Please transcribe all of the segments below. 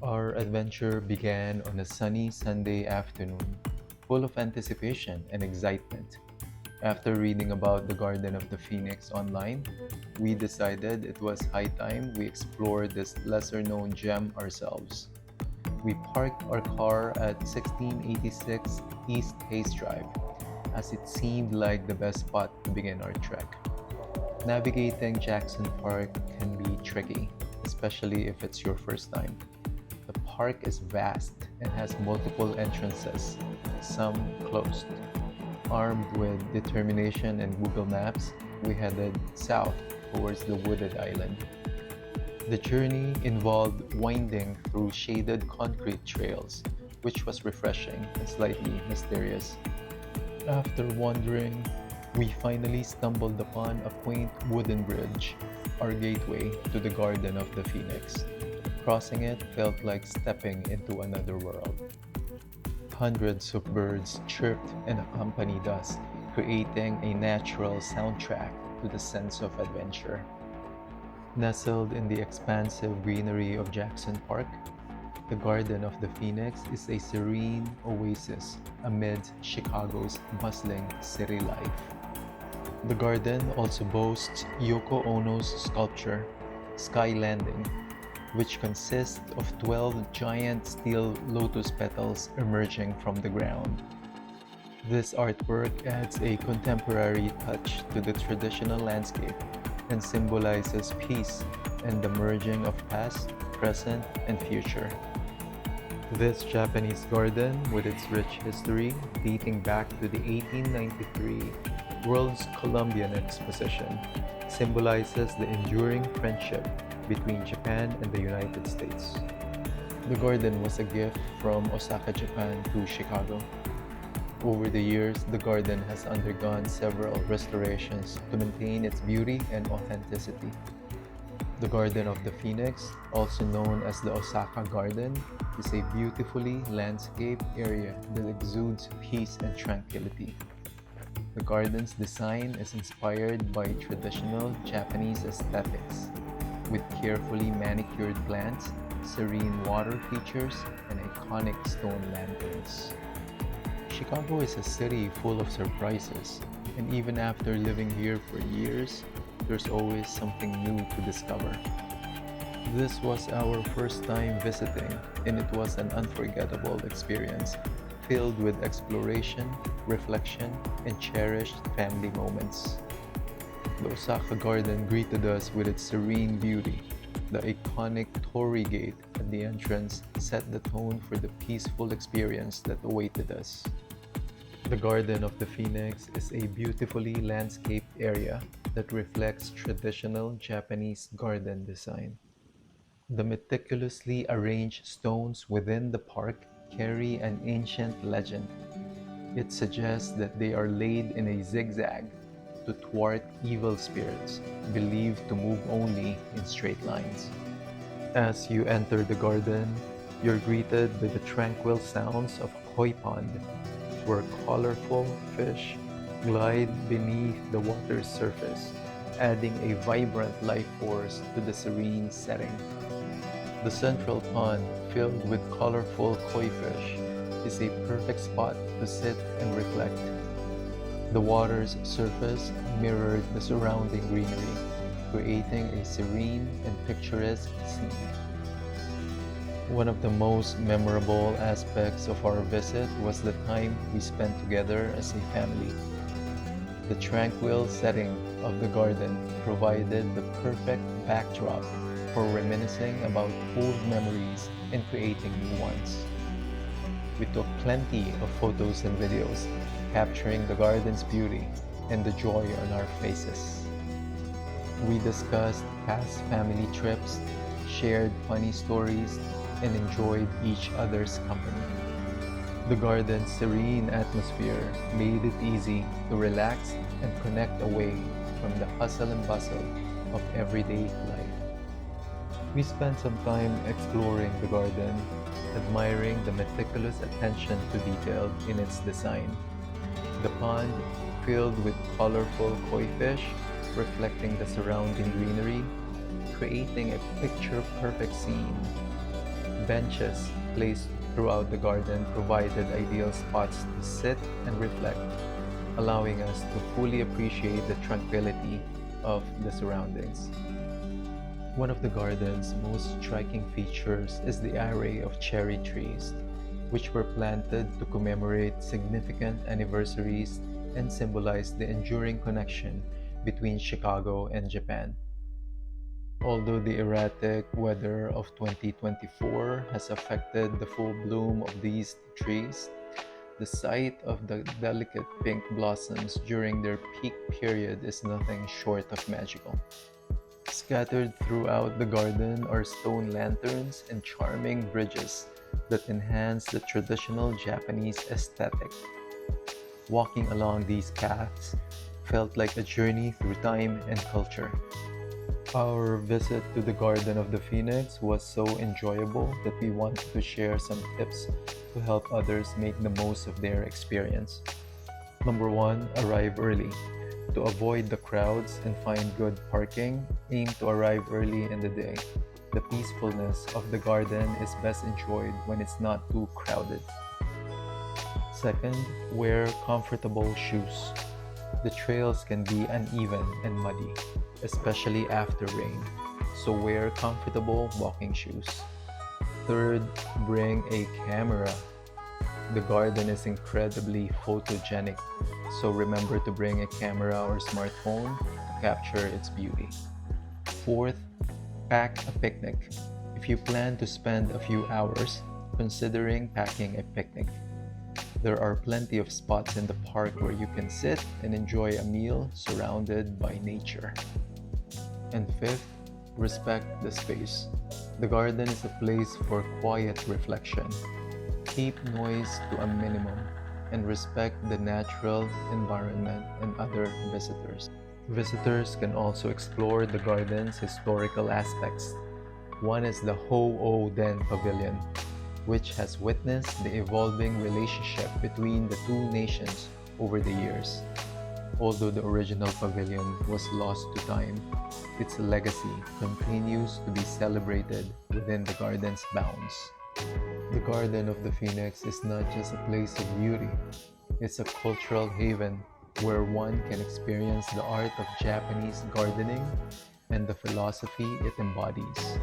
Our adventure began on a sunny Sunday afternoon, full of anticipation and excitement. After reading about the Garden of the Phoenix online, we decided it was high time we explored this lesser known gem ourselves. We parked our car at 1686 East Hayes Drive, as it seemed like the best spot to begin our trek. Navigating Jackson Park can be tricky, especially if it's your first time. The park is vast and has multiple entrances, some closed. Armed with determination and Google Maps, we headed south towards the wooded island. The journey involved winding through shaded concrete trails, which was refreshing and slightly mysterious. After wandering, we finally stumbled upon a quaint wooden bridge, our gateway to the Garden of the Phoenix. Crossing it felt like stepping into another world. Hundreds of birds chirped and accompanied us, creating a natural soundtrack to the sense of adventure. Nestled in the expansive greenery of Jackson Park, the Garden of the Phoenix is a serene oasis amid Chicago's bustling city life. The garden also boasts Yoko Ono's sculpture, Sky Landing, which consists of 12 giant steel lotus petals emerging from the ground. This artwork adds a contemporary touch to the traditional landscape and symbolizes peace and the merging of past, present, and future. This Japanese garden, with its rich history dating back to the 1893 World's Columbian Exposition, symbolizes the enduring friendship between Japan and the United States. The garden was a gift from Osaka, Japan to Chicago. Over the years, the garden has undergone several restorations to maintain its beauty and authenticity. The Garden of the Phoenix, also known as the Osaka Garden, is a beautifully landscaped area that exudes peace and tranquility. The garden's design is inspired by traditional Japanese aesthetics, with carefully manicured plants, serene water features, and iconic stone lanterns. Chicago is a city full of surprises, and even after living here for years, there's always something new to discover. This was our first time visiting, and it was an unforgettable experience filled with exploration, reflection, and cherished family moments. The Osaka Garden greeted us with its serene beauty. The iconic Torii Gate at the entrance set the tone for the peaceful experience that awaited us. The Garden of the Phoenix is a beautifully landscaped area that reflects traditional Japanese garden design. The meticulously arranged stones within the park carry an ancient legend. It suggests that they are laid in a zigzag to thwart evil spirits, believed to move only in straight lines. As you enter the garden, you're greeted by the tranquil sounds of a koi pond, where colorful fish glide beneath the water's surface, adding a vibrant life force to the serene setting. The central pond, filled with colorful koi fish, is a perfect spot to sit and reflect. The water's surface mirrored the surrounding greenery, creating a serene and picturesque scene. One of the most memorable aspects of our visit was the time we spent together as a family. The tranquil setting of the garden provided the perfect backdrop for reminiscing about old memories and creating new ones. We took plenty of photos and videos, capturing the garden's beauty and the joy on our faces. We discussed past family trips, shared funny stories, and enjoyed each other's company. The garden's serene atmosphere made it easy to relax and connect away from the hustle and bustle of everyday life. We spent some time exploring the garden, admiring the meticulous attention to detail in its design. The pond, filled with colorful koi fish, reflecting the surrounding greenery, creating a picture-perfect scene. Benches placed throughout the garden provided ideal spots to sit and reflect, allowing us to fully appreciate the tranquility of the surroundings. One of the garden's most striking features is the array of cherry trees, which were planted to commemorate significant anniversaries and symbolize the enduring connection between Chicago and Japan. Although the erratic weather of 2024 has affected the full bloom of these trees, the sight of the delicate pink blossoms during their peak period is nothing short of magical. Scattered throughout the garden are stone lanterns and charming bridges that enhance the traditional Japanese aesthetic. Walking along these paths felt like a journey through time and culture. Our visit to the Garden of the Phoenix was so enjoyable that we wanted to share some tips to help others make the most of their experience. Number one, arrive early. To avoid the crowds and find good parking, aim to arrive early in the day. The peacefulness of the garden is best enjoyed when it's not too crowded. Second, wear comfortable shoes. The trails can be uneven and muddy, especially after rain, so wear comfortable walking shoes. Third, bring a camera. The garden is incredibly photogenic, so remember to bring a camera or smartphone to capture its beauty. Fourth, pack a picnic. If you plan to spend a few hours, considering packing a picnic. There are plenty of spots in the park where you can sit and enjoy a meal surrounded by nature. And fifth, respect the space. The garden is a place for quiet reflection. Keep noise to a minimum and respect the natural environment and other visitors. Visitors can also explore the garden's historical aspects. One is the Ho-O-Den Pavilion, which has witnessed the evolving relationship between the two nations over the years. Although the original pavilion was lost to time, its legacy continues to be celebrated within the garden's bounds. The Garden of the Phoenix is not just a place of beauty, it's a cultural haven where one can experience the art of Japanese gardening and the philosophy it embodies.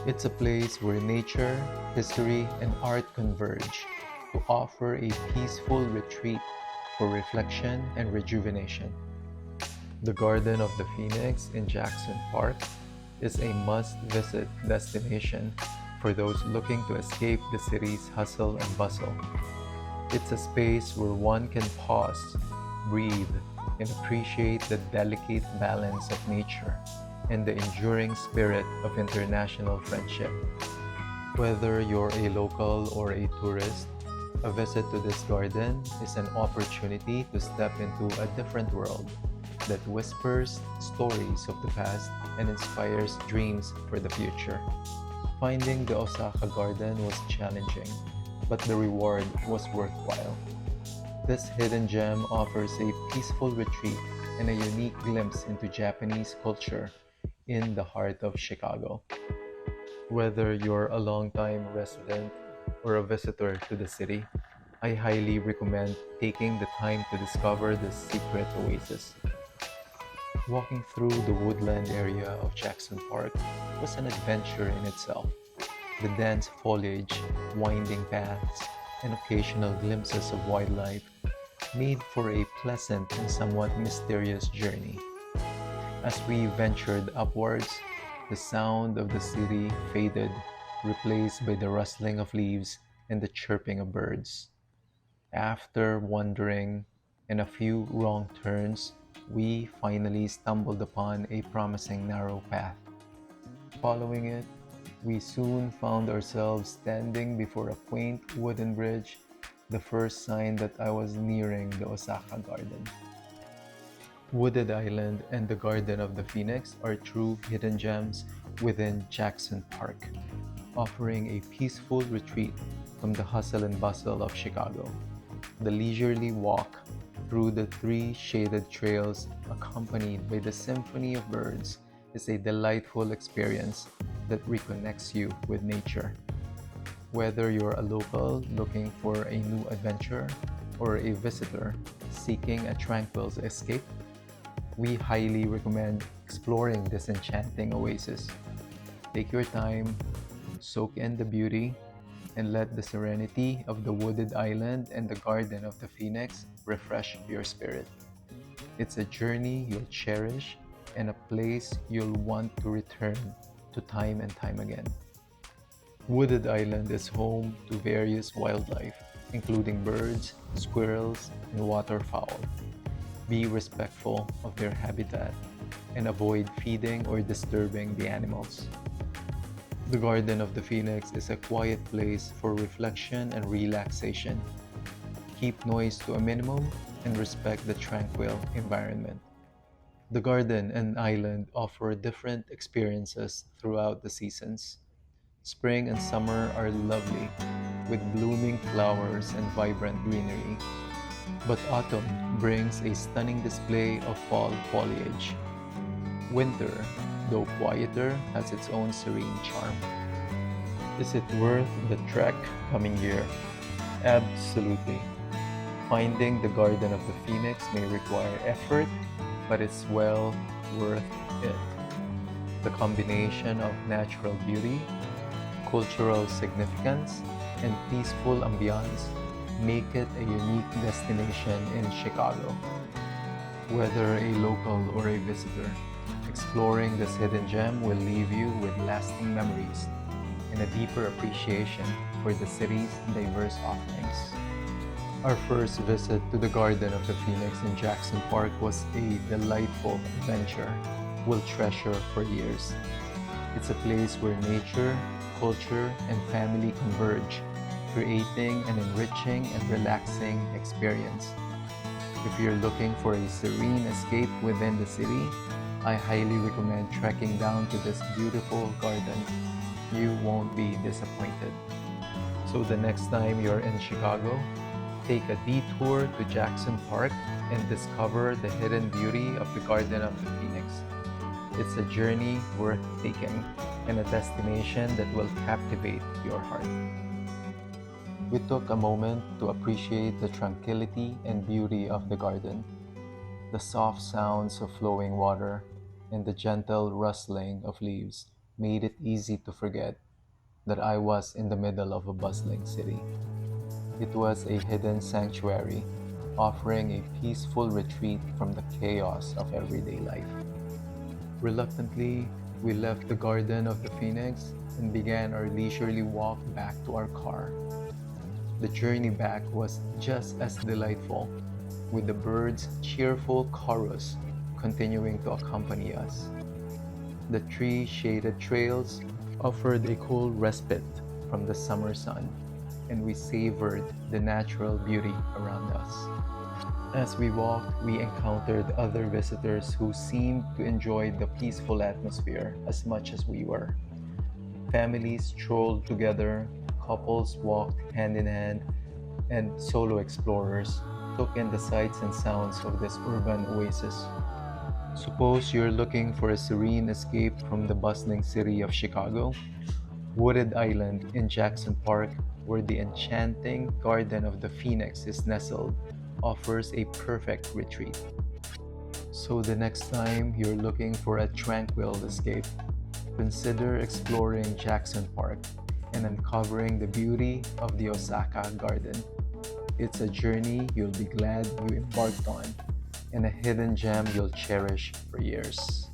It's a place where nature, history, and art converge to offer a peaceful retreat for reflection and rejuvenation. The Garden of the Phoenix in Jackson Park is a must-visit destination for those looking to escape the city's hustle and bustle. It's a space where one can pause, breathe, and appreciate the delicate balance of nature and the enduring spirit of international friendship. Whether you're a local or a tourist, a visit to this garden is an opportunity to step into a different world that whispers stories of the past and inspires dreams for the future. Finding the Osaka garden was challenging, but the reward was worthwhile. This hidden gem offers a peaceful retreat and a unique glimpse into Japanese culture in the heart of Chicago. Whether you're a long-time resident or a visitor to the city, I highly recommend taking the time to discover this secret oasis. Walking through the woodland area of Jackson Park was an adventure in itself. The dense foliage, winding paths, and occasional glimpses of wildlife made for a pleasant and somewhat mysterious journey. As we ventured upwards, the sound of the city faded, replaced by the rustling of leaves and the chirping of birds. After wandering and a few wrong turns, we finally stumbled upon a promising narrow path. Following it, we soon found ourselves standing before a quaint wooden bridge, the first sign that I was nearing the Osaka Garden. Wooded Island and the Garden of the Phoenix are true hidden gems within Jackson Park, offering a peaceful retreat from the hustle and bustle of Chicago. The leisurely walk through the three shaded trails, accompanied by the symphony of birds, is a delightful experience that reconnects you with nature. Whether you're a local looking for a new adventure or a visitor seeking a tranquil escape, we highly recommend exploring this enchanting oasis. Take your time, soak in the beauty, and let the serenity of the wooded island and the garden of the phoenix refresh your spirit. It's a journey you'll cherish and a place you'll want to return to time and time again. Wooded Island is home to various wildlife, including birds, squirrels, and waterfowl. Be respectful of their habitat and avoid feeding or disturbing the animals. The Garden of the Phoenix is a quiet place for reflection and relaxation. Keep noise to a minimum and respect the tranquil environment. The garden and island offer different experiences throughout the seasons. Spring and summer are lovely, with blooming flowers and vibrant greenery. But autumn brings a stunning display of fall foliage. Winter, though quieter, has its own serene charm. Is it worth the trek coming year? Absolutely. Finding the Garden of the Phoenix may require effort, but it's well worth it. The combination of natural beauty, cultural significance, and peaceful ambiance make it a unique destination in Chicago. Whether a local or a visitor, exploring this hidden gem will leave you with lasting memories and a deeper appreciation for the city's diverse offerings. Our first visit to the Garden of the Phoenix in Jackson Park was a delightful adventure we'll treasure for years. It's a place where nature, culture, and family converge, creating an enriching and relaxing experience. If you're looking for a serene escape within the city, I highly recommend trekking down to this beautiful garden. You won't be disappointed. So the next time you're in Chicago, take a detour to Jackson Park and discover the hidden beauty of the Garden of the Phoenix. It's a journey worth taking and a destination that will captivate your heart. We took a moment to appreciate the tranquility and beauty of the garden. The soft sounds of flowing water and the gentle rustling of leaves made it easy to forget that I was in the middle of a bustling city. It was a hidden sanctuary, offering a peaceful retreat from the chaos of everyday life. Reluctantly, we left the Garden of the Phoenix and began our leisurely walk back to our car. The journey back was just as delightful, with the birds' cheerful chorus continuing to accompany us. The tree-shaded trails offered a cool respite from the summer sun, and we savored the natural beauty around us. As we walked, we encountered other visitors who seemed to enjoy the peaceful atmosphere as much as we were. Families strolled together, couples walked hand in hand, and solo explorers took in the sights and sounds of this urban oasis. Suppose you're looking for a serene escape from the bustling city of Chicago. Wooded Island in Jackson Park, where the enchanting Garden of the Phoenix is nestled, offers a perfect retreat. So the next time you're looking for a tranquil escape, consider exploring Jackson Park and uncovering the beauty of the Osaka Garden. It's a journey you'll be glad you embarked on and a hidden gem you'll cherish for years.